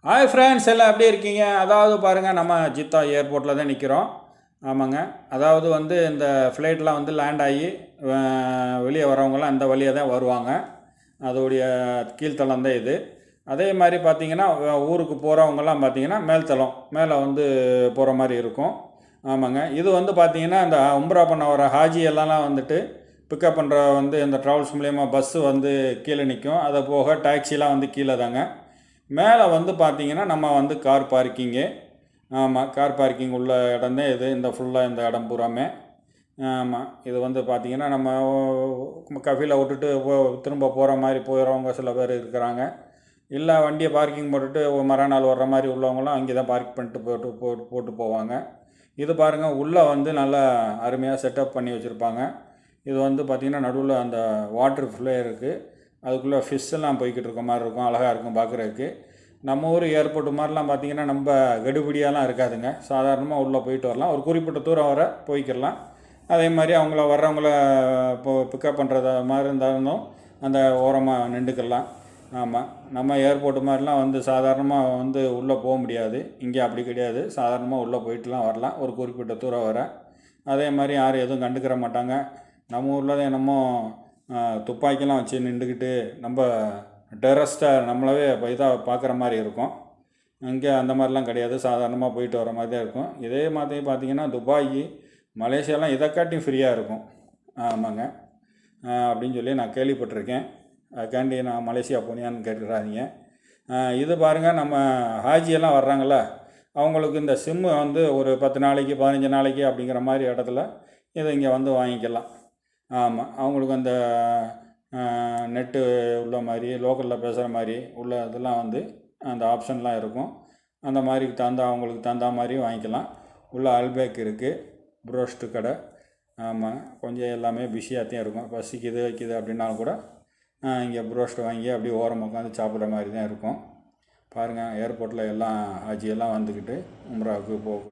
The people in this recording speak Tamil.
ஹாய் ஃப்ரெண்ட்ஸ், எல்லாம் எப்படி இருக்கீங்க? அதாவது பாருங்கள், நம்ம ஜித்தா ஏர்போர்ட்டில் தான் நிற்கிறோம். ஆமாங்க. அதாவது இந்த ஃப்ளைட்லாம் லேண்ட் ஆகி வெளியே வரவங்களாம் அந்த வழியாக தான் வருவாங்க. அதோடைய கீழ்த்தளம் தான் இது. அதே மாதிரி பார்த்திங்கன்னா, ஊருக்கு போகிறவங்கலாம் பார்த்திங்கன்னா மேல்தளம் மேலே போகிற மாதிரி இருக்கும். ஆமாங்க. இது பார்த்திங்கன்னா, இந்த உம்ரா பண்ண வர ஹாஜி எல்லாம் பிக்கப் பண்ணுற இந்த ட்ராவல்ஸ் மூலயமா பஸ்ஸு கீழே நிற்கும். அதை போக டாக்ஸிலாம் கீழே தாங்க. மேலே பார்த்தீங்கன்னா நம்ம கார் பார்க்கிங்கு. ஆமாம், கார் பார்க்கிங் உள்ள இடம் தான் இது. இந்த ஃபுல்லாக இந்த இடம் பூராமே. ஆமாம், இது பார்த்திங்கன்னா நம்ம கஃபியில் விட்டுட்டு திரும்ப போகிற மாதிரி போகிறவங்க சில பேர் இருக்கிறாங்க. இல்லை வண்டியை பார்க்கிங் போட்டுட்டு மறுநாள் வர்ற மாதிரி உள்ளவங்களாம் அங்கே தான் பார்க் பண்ணிட்டு போட்டு போவாங்க. இது பாருங்கள், உள்ளே நல்லா அருமையாக செட்டப் பண்ணி வச்சுருப்பாங்க. இது பார்த்திங்கன்னா நடுவில் அந்த வாட்டர் ஃப்ளோ இருக்குது. அதுக்குள்ளே ஃபிஷ்ஷெல்லாம் போய்கிட்டு இருக்க மாதிரி இருக்கும். அழகாக இருக்கும் பார்க்குறதுக்கு. நம்ம ஊர் ஏர்போர்ட்டு மாதிரிலாம் பார்த்திங்கன்னா நம்ம கெடுபிடியாலாம் இருக்காதுங்க. சாதாரணமாக உள்ளே போயிட்டு வரலாம். ஒரு குறிப்பிட்ட தூரம் வர போய்க்கிடலாம். அதே மாதிரி அவங்கள வர்றவங்கள பிக்கப் பண்ணுறத மாதிரி இருந்தாலும் அந்த ஓரமாக நின்றுக்கலாம். ஆமாம், நம்ம ஏர்போர்ட்டு மாதிரிலாம் சாதாரணமாக உள்ளே போக முடியாது. இங்கே அப்படி கிடையாது. சாதாரணமாக உள்ளே போயிட்டுலாம் வரலாம் ஒரு குறிப்பிட்ட தூரம் வர. அதே மாதிரி யாரும் எதுவும் கண்டுக்கிற மாட்டாங்க. நம்ம ஊரில் தான் என்னமோ துப்பாக்கிலாம் வச்சு நின்றுக்கிட்டு நம்ம டெரஸ்ட்டாக நம்மளவே இதாக பார்க்குற மாதிரி இருக்கும். இங்கே அந்த மாதிரிலாம் கிடையாது. சாதாரணமாக போயிட்டு வர மாதிரி தான் இருக்கும். இதே மாதிரி பார்த்திங்கன்னா துபாய், மலேசியாலாம் இதை காட்டியும் ஃப்ரீயாக இருக்கும். ஆமாங்க, அப்படின்னு சொல்லி நான் கேள்விப்பட்டிருக்கேன். அதுக்காண்டி நான் மலேசியா போனியான்னு கேட்டுக்கிறாதீங்க. இது பாருங்கள், நம்ம ஹாஜியெல்லாம் வர்றாங்கள, அவங்களுக்கு இந்த சிம்மு ஒரு 10 நாளைக்கு 15 நாளைக்கு அப்படிங்கிற மாதிரி இடத்துல இதை இங்கே வாங்கிக்கலாம். ஆமாம், அவங்களுக்கு அந்த நெட்டு உள்ள மாதிரி லோக்கலில் பேசுகிற மாதிரி உள்ள இதெல்லாம் அந்த ஆப்ஷன்லாம் இருக்கும். அந்த மாதிரி அவங்களுக்கு தகுந்த மாதிரி வாங்கிக்கலாம். உள்ள அல்பேக் இருக்குது, ப்ரோஸ்ட்டு கடை. ஆமாம், கொஞ்சம் எல்லாமே பிஸியாகத்தான் இருக்கும். பசிக்குது வைக்குது அப்படின்னாலும் கூட இங்கே ப்ரோஸ்ட்டு வாங்கி அப்படியே ஓரமாக உட்காந்து சாப்பிட்ற மாதிரி தான் இருக்கும். பாருங்கள், ஏர்போர்ட்டில் எல்லாம் ஹாஜியெல்லாம் வந்துக்கிட்டு உம்ராவுக்கு போகும்.